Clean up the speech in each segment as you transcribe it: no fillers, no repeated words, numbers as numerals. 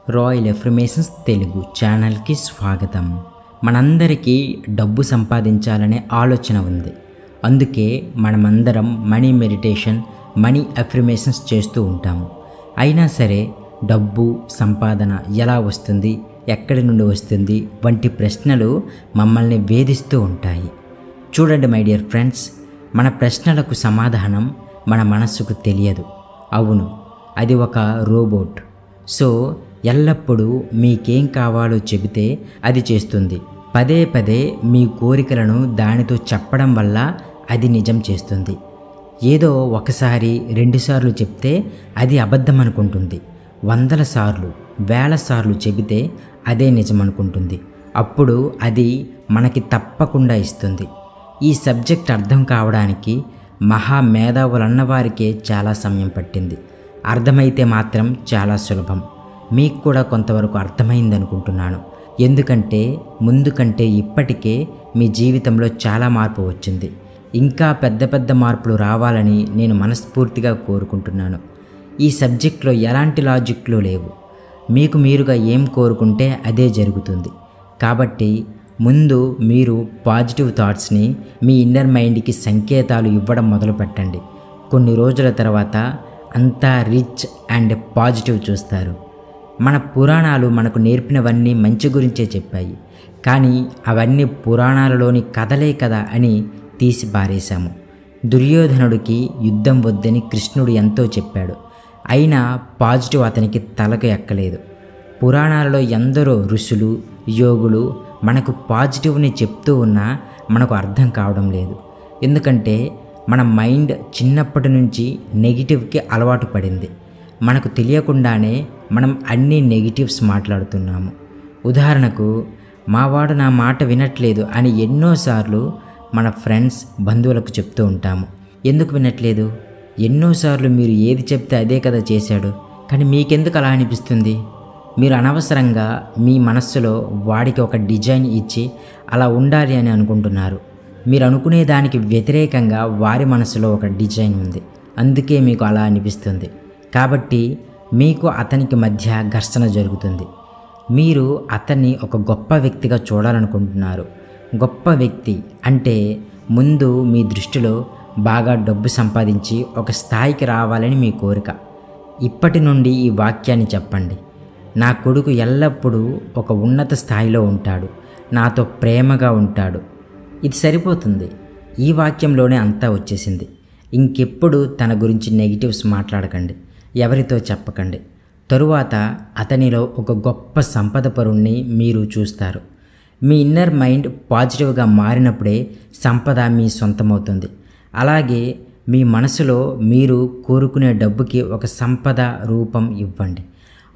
Royal affirmations Telugu ఛానల్కి స్వాగతం. మనందరికీ డబ్బు సంపాదించాలనే ఆలోచన ఉంది. అందుకే మనమందరం మనీ మెడిటేషన్, మనీ అఫర్మేషన్స్ చేస్తూ ఉంటాము. అయినా సరే డబ్బు సంపాదన ఎలా వస్తుంది, ఎక్కడి నుండి వస్తుంది వంటి ప్రశ్నలు మమ్మల్ని వేధిస్తూ ఉంటాయి. చూడండి మై డియర్ ఫ్రెండ్స్, మన ప్రశ్నలకు సమాధానం మన మనస్సుకు తెలియదు. అవును, అది ఒక రోబోట్. సో ఎల్లప్పుడూ మీకేం కావాలో చెబితే అది చేస్తుంది. పదే పదే మీ కోరికలను దానితో చెప్పడం వల్ల అది నిజం చేస్తుంది. ఏదో ఒకసారి రెండుసార్లు చెప్తే అది అబద్ధం అనుకుంటుంది. 100 సార్లు 1000 సార్లు చెబితే అదే నిజం అనుకుంటుంది. అప్పుడు అది మనకి తప్పకుండా ఇస్తుంది. ఈ సబ్జెక్ట్ అర్థం కావడానికి మహా మేధావులన్నవారికే చాలా సమయం పట్టింది. అర్థమైతే మాత్రం చాలా సులభం. మీకు కూడా కొంతవరకు అర్థమైంది అనుకుంటున్నాను. ఎందుకంటే ముందు కంటే ఇప్పటికే మీ జీవితంలో చాలా మార్పు వచ్చింది. ఇంకా పెద్ద పెద్ద మార్పులు రావాలని నేను మనస్ఫూర్తిగా కోరుకుంటున్నాను. ఈ సబ్జెక్ట్లో ఎలాంటి లాజిక్లు లేవు. మీకు మీరుగా ఏం కోరుకుంటే అదే జరుగుతుంది. కాబట్టి ముందు మీరు పాజిటివ్ థాట్స్ని మీ ఇన్నర్ మైండ్కి సంకేతాలు ఇవ్వడం మొదలు పెట్టండి. కొన్ని రోజుల తర్వాత అంతా రిచ్ అండ్ పాజిటివ్ చూస్తారు. మన పురాణాలు మనకు నేర్పినవన్నీ మంచి గురించే చెప్పాయి. కానీ అవన్నీ పురాణాలలోని కథలే కదా అని తీసి పారేశాము. దుర్యోధనుడికి యుద్ధం వద్దని కృష్ణుడు ఎంతో చెప్పాడు. అయినా పాజిటివ్ అతనికి తలకు ఎక్కలేదు. పురాణాలలో ఎందరో ఋషులు, యోగులు మనకు పాజిటివ్ని చెప్తూ ఉన్నా మనకు అర్థం కావడం లేదు. ఎందుకంటే మన మైండ్ చిన్నప్పటి నుంచి నెగిటివ్కి అలవాటు పడింది. మనకు తెలియకుండానే మనం అన్ని నెగిటివ్స్ మాట్లాడుతున్నాము. ఉదాహరణకు, మావాడు నా మాట వినట్లేదు అని ఎన్నోసార్లు మన ఫ్రెండ్స్, బంధువులకు చెప్తూ ఉంటాము. ఎందుకు వినట్లేదు? ఎన్నోసార్లు మీరు ఏది చెప్తే అదే కదా చేశాడు. కానీ మీకెందుకు అలా అనిపిస్తుంది? మీరు అనవసరంగా మీ మనస్సులో వాడికి ఒక డిజైన్ ఇచ్చి అలా ఉండాలి అని అనుకుంటున్నారు. మీరు అనుకునే దానికి వ్యతిరేకంగా వారి మనసులో ఒక డిజైన్ ఉంది. అందుకే మీకు అలా అనిపిస్తుంది. కాబట్టి మీకు అతనికి మధ్య ఘర్షణ జరుగుతుంది. మీరు అతన్ని ఒక గొప్ప వ్యక్తిగా చూడాలనుకుంటున్నారు. గొప్ప వ్యక్తి అంటే ముందు మీ దృష్టిలో బాగా డబ్బు సంపాదించి ఒక స్థాయికి రావాలని మీ కోరిక. ఇప్పటి నుండి ఈ వాక్యాన్ని చెప్పండి: నా కొడుకు ఎల్లప్పుడూ ఒక ఉన్నత స్థాయిలో ఉంటాడు, నాతో ప్రేమగా ఉంటాడు. ఇది సరిపోతుంది. ఈ వాక్యంలోనే అంతా వచ్చేసింది. ఇంకెప్పుడు తన గురించి నెగిటివ్స్ మాట్లాడకండి, ఎవరితో చెప్పకండి. తరువాత అతనిలో ఒక గొప్ప సంపద పరుణ్ణి మీరు చూస్తారు. మీ ఇన్నర్ మైండ్ పాజిటివ్గా మారినప్పుడే సంపద మీ సొంతమవుతుంది. అలాగే మీ మనసులో మీరు కోరుకునే డబ్బుకి ఒక సంపద రూపం ఇవ్వండి.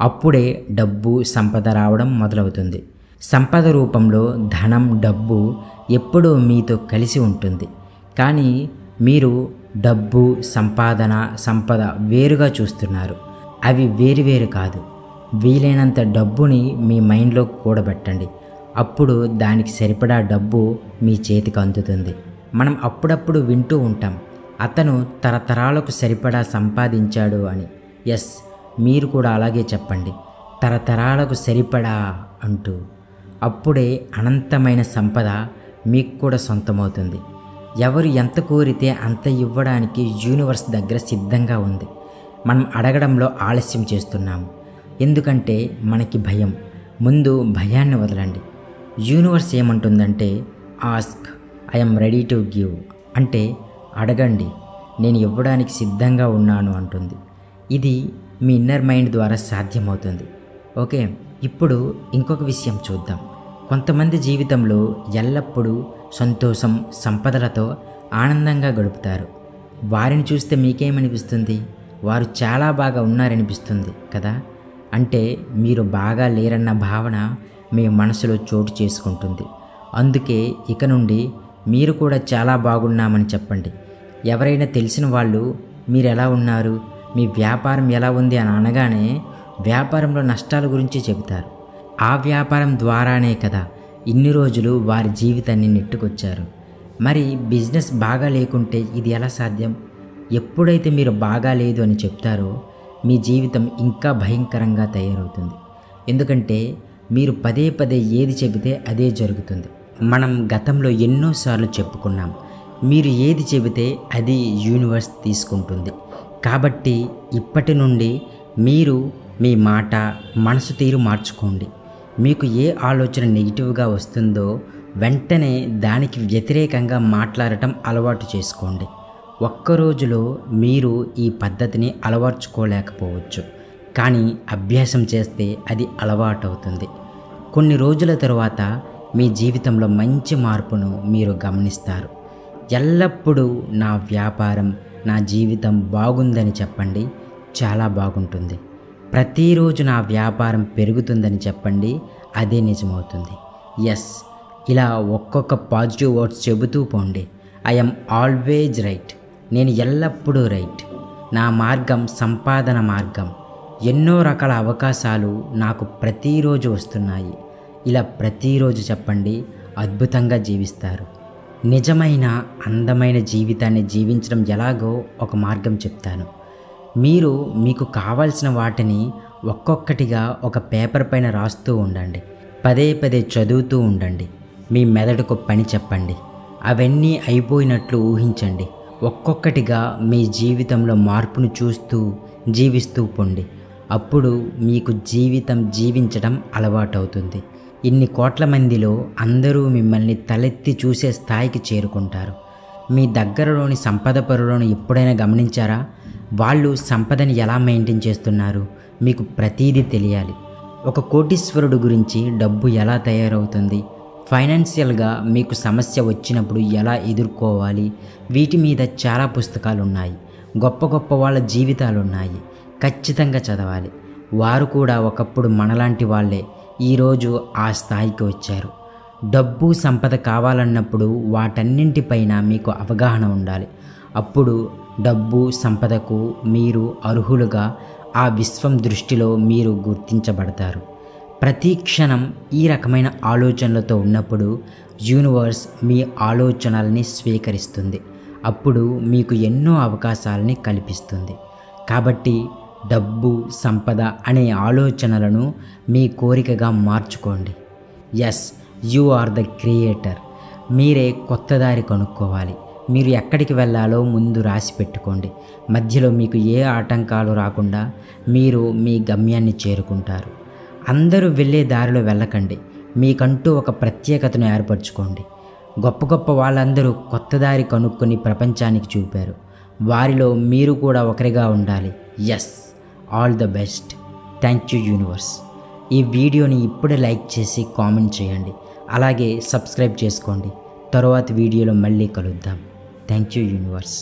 అప్పుడే డబ్బు, సంపద రావడం మొదలవుతుంది. సంపద రూపంలో ధనం, డబ్బు ఎప్పుడూ మీతో కలిసి ఉంటుంది. కానీ మీరు డబ్బు, సంపద వేరుగా చూస్తున్నారు. అవి వేరువేరు కాదు. వీలైనంత డబ్బుని మీ మైండ్లో కూడబెట్టండి. అప్పుడు దానికి సరిపడా డబ్బు మీ చేతికి అందుతుంది. మనం అప్పుడప్పుడు వింటూ ఉంటాం, అతను తరతరాలకు సరిపడా సంపాదించాడు అని. ఎస్, మీరు కూడా అలాగే చెప్పండి, తరతరాలకు సరిపడా అంటూ. అప్పుడే అనంతమైన సంపద మీకు కూడా సొంతమవుతుంది. ఎవరు ఎంత కోరితే అంత ఇవ్వడానికి యూనివర్స్ దగ్గర సిద్ధంగా ఉంది. మనం అడగడంలో ఆలస్యం చేస్తున్నాము. ఎందుకంటే మనకి భయం. ముందు భయాన్ని వదలండి. యూనివర్స్ ఏమంటుందంటే, ask, I'm ready to give. అంటే అడగండి, నేను ఇవ్వడానికి సిద్ధంగా ఉన్నాను అంటుంది. ఇది మీ ఇన్నర్ మైండ్ ద్వారా సాధ్యమవుతుంది. ఓకే, ఇప్పుడు ఇంకొక విషయం చూద్దాం. కొంతమంది జీవితంలో ఎల్లప్పుడూ సంతోషం, సంపదలతో ఆనందంగా గడుపుతారు. వారిని చూస్తే మీకేమనిపిస్తుంది? వారు చాలా బాగా ఉన్నారనిపిస్తుంది కదా. అంటే మీరు బాగా లేరన్న భావన మీ మనసులో చోటు చేసుకుంటుంది. అందుకే ఇక నుండి మీరు కూడా చాలా బాగున్నామని చెప్పండి. ఎవరైనా తెలిసిన వాళ్ళు మీరు ఎలా ఉన్నారు, మీ వ్యాపారం ఎలా ఉంది అని అనగానే వ్యాపారంలో నష్టాల గురించి చెబుతారు. ఆ వ్యాపారం ద్వారానే కదా ఇన్ని రోజులు వారి జీవితాన్ని నెట్టుకొచ్చారు. మరి బిజినెస్ బాగా లేకుంటే ఇది ఎలా సాధ్యం? ఎప్పుడైతే మీరు బాగా లేదు అని చెప్తారో మీ జీవితం ఇంకా భయంకరంగా తయారవుతుంది. ఎందుకంటే మీరు పదే పదే ఏది చెబితే అదే జరుగుతుంది. మనం గతంలో ఎన్నోసార్లు చెప్పుకున్నాం, మీరు ఏది చెబితే అది యూనివర్స్ తీసుకుంటుంది. కాబట్టి ఇప్పటి నుండి మీరు మీ మాట, మనసు తీరు మార్చుకోండి. మీకు ఏ ఆలోచన నెగిటివ్గా వస్తుందో వెంటనే దానికి వ్యతిరేకంగా మాట్లాడటం అలవాటు చేసుకోండి. ఒక్క రోజులో మీరు ఈ పద్ధతిని అలవర్చుకోలేకపోవచ్చు, కానీ అభ్యాసం చేస్తే అది అలవాటవుతుంది. కొన్ని రోజుల తరువాత మీ జీవితంలో మంచి మార్పును మీరు గమనిస్తారు. ఎల్లప్పుడూ నా వ్యాపారం, నా జీవితం బాగుందని చెప్పండి, చాలా బాగుంటుంది. ప్రతిరోజు నా వ్యాపారం పెరుగుతుందని చెప్పండి, అదే నిజమవుతుంది. ఎస్, ఇలా ఒక్కొక్క పాజిటివ్ వర్డ్స్ చెబుతూ పోండి. ఐఎమ్ ఆల్వేజ్ రైట్, నేను ఎల్లప్పుడూ రైట్, నా మార్గం సంపాదన మార్గం, ఎన్నో రకాల అవకాశాలు నాకు ప్రతిరోజు వస్తున్నాయి. ఇలా ప్రతిరోజు చెప్పండి, అద్భుతంగా జీవిస్తారు. నిజమైన అందమైన జీవితాన్ని జీవించడం ఎలాగో ఒక మార్గం చెప్తాను. మీరు మీకు కావాల్సిన వాటిని ఒక్కొక్కటిగా ఒక పేపర్ పైన రాస్తూ ఉండండి. పదే పదే చదువుతూ ఉండండి. మీ మెదడుకు పని చెప్పండి. అవన్నీ అయిపోయినట్లు ఊహించండి. ఒక్కొక్కటిగా మీ జీవితంలో మార్పును చూస్తూ జీవిస్తూ పొండి. అప్పుడు మీకు జీవితం జీవించడం అలవాటవుతుంది. ఇన్ని కోట్ల మందిలో అందరూ మిమ్మల్ని తలెత్తి చూసే స్థాయికి చేరుకుంటారు. మీ దగ్గరలోని సంపద పరులను ఎప్పుడైనా గమనించారా? వాళ్ళు సంపదని ఎలా మెయింటైన్ చేస్తున్నారు? మీకు ప్రతీదీ తెలియాలి. ఒక కోటీశ్వరుడు గురించి డబ్బు ఎలా తయారవుతుంది, ఫైనాన్షియల్గా మీకు సమస్య వచ్చినప్పుడు ఎలా ఎదుర్కోవాలి, వీటి మీద చాలా పుస్తకాలు ఉన్నాయి. గొప్ప గొప్ప వాళ్ళ జీవితాలు ఉన్నాయి. ఖచ్చితంగా చదవాలి. వారు కూడా ఒకప్పుడు మనలాంటి వాళ్ళే ఈరోజు ఆ స్థాయికి వచ్చారు. డబ్బు సంపద కావాలన్నప్పుడు వాటన్నింటిపైన మీకు అవగాహన ఉండాలి. అప్పుడు డబ్బు సంపదకు మీరు అర్హులుగా ఆ విశ్వం దృష్టిలో మీరు గుర్తించబడతారు. ప్రతి క్షణం ఈ రకమైన ఆలోచనలతో ఉన్నప్పుడు యూనివర్స్ మీ ఆలోచనల్ని స్వీకరిస్తుంది. అప్పుడు మీకు ఎన్నో అవకాశాలని కల్పిస్తుంది. కాబట్టి డబ్బు సంపద అనే ఆలోచనలను మీ కోరికగా మార్చుకోండి. Yes, you are the creator. మీరే కొత్త దారి కనుక్కోవాలి. మీరు ఎక్కడికి వెళ్ళాలో ముందు రాసి పెట్టుకోండి. మధ్యలో మీకు ఏ ఆటంకాలు రాకుండా మీరు మీ గమ్యాన్ని చేరుకుంటారు. అందరూ వెళ్ళే దారిలో వెళ్ళకండి. మీకంటూ ఒక ప్రత్యేకతను ఏర్పరచుకోండి. గొప్ప గొప్ప వాళ్ళందరూ కొత్త దారి కనుక్కొని ప్రపంచానికి చూపారు. వారిలో మీరు కూడా ఒకరిగా ఉండాలి. Yes, all the best. Thank you universe. ఈ వీడియోని ఇప్పుడే లైక్ చేసి కామెంట్ చేయండి. అలాగే సబ్స్క్రైబ్ చేసుకోండి. తరువాత వీడియోలో మళ్ళీ కలుద్దాం. Thank you universe.